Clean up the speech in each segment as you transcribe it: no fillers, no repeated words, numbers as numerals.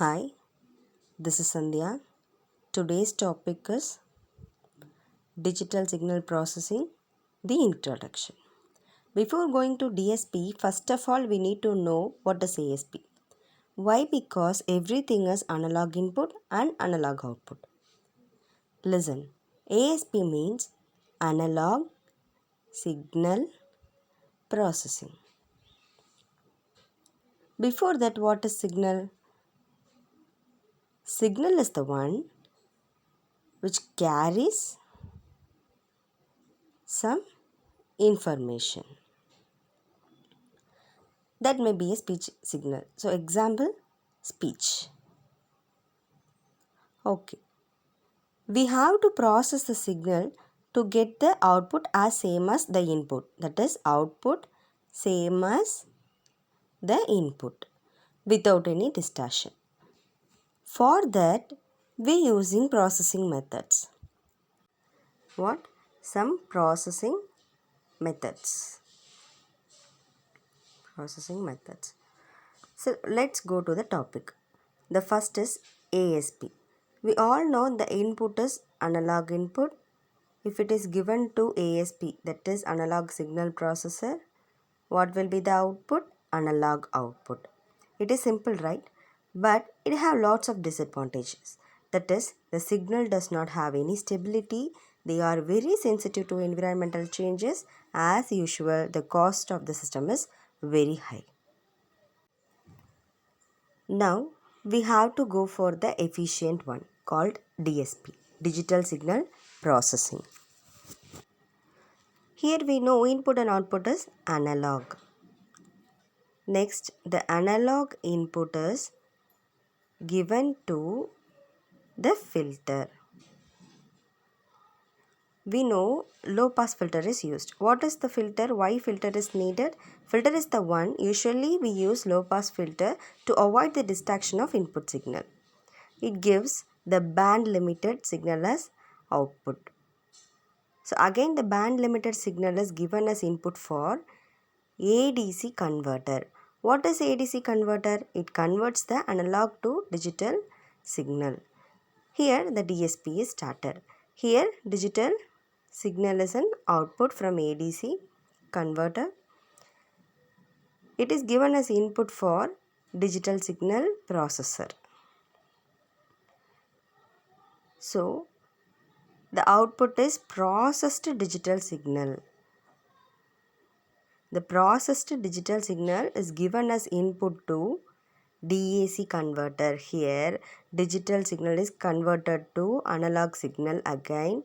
Hi, this is Sandhya. Today's topic is digital signal processing, the introduction. Before going to DSP, first of all, we need to know what is ASP. Why? Because everything is analog input and analog output. Listen, ASP means analog signal processing. Before that, what is signal? Signal is the one which carries some information. That may be a speech signal. So example, speech. Okay. We have to process the signal to get the output as same as the input. That is output same as the input without any distortion. For that, we using processing methods. What? Some processing methods. Processing methods. So let's go to the topic. The first is ASP. We all know the input is analog input. If it is given to ASP, that is analog signal processor, what will be the output? Analog output. It is simple, right? But it have lots of disadvantages. That is, the signal does not have any stability. They are very sensitive to environmental changes. As usual, the cost of the system is very high. Now we have to go for the efficient one called DSP, digital signal processing. Here we know input and output is analog. Next, the analog input is given to the filter. We know low pass filter is used. What is the filter? Why filter is needed? Filter is the one usually we use low pass filter to avoid the distraction of input signal. It gives the band limited signal as output. So again the band limited signal is given as input for ADC converter. What is ADC converter? It converts the analog to digital signal. Here the DSP is started. Here digital signal is an output from ADC converter. It is given as input for digital signal processor. So the output is processed digital signal. The processed digital signal is given as input to DAC converter. Here digital signal is converted to analog signal again.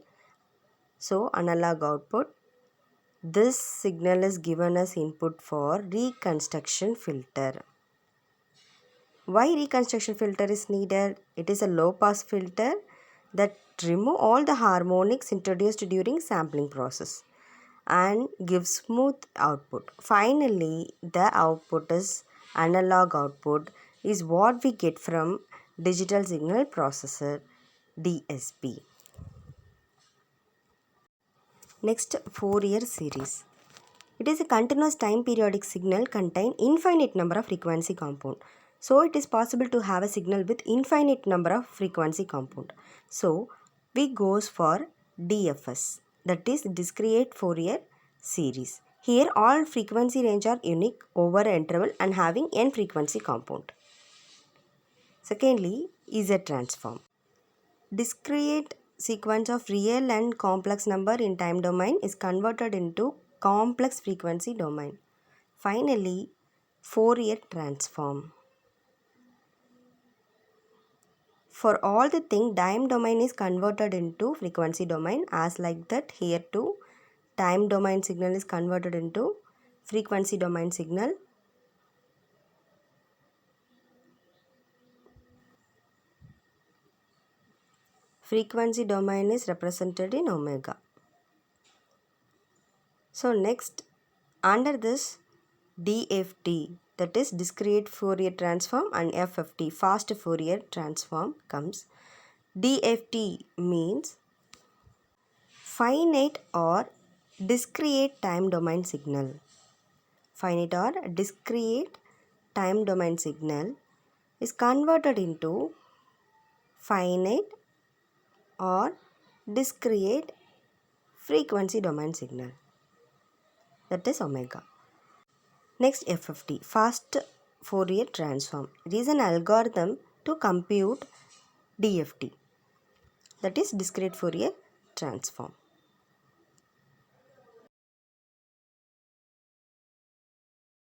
So analog output. This signal is given as input for reconstruction filter. Why reconstruction filter is needed? It is a low pass filter that remove all the harmonics introduced during sampling process and give smooth output. Finally, the output is analog output is what we get from digital signal processor DSP. Next, Fourier series. It is a continuous time periodic signal contain infinite number of frequency compound. So it is possible to have a signal with infinite number of frequency compound. So we goes for DFS, that is discrete Fourier series. Here all frequency range are unique over interval and having n frequency compound. Secondly, Z transform. Discrete sequence of real and complex number in time domain is converted into complex frequency domain. Finally, Fourier transform. For all the thing, time domain is converted into frequency domain. As like that, here too, time domain signal is converted into frequency domain signal. Frequency domain is represented in omega. So next, under this DFT, that is discrete Fourier transform, and FFT, fast Fourier transform comes. DFT means finite or discrete time domain signal. Finite or discrete time domain signal is converted into finite or discrete frequency domain signal, that is omega. Next, FFT, fast Fourier transform. It is an algorithm to compute DFT, that is discrete Fourier transform.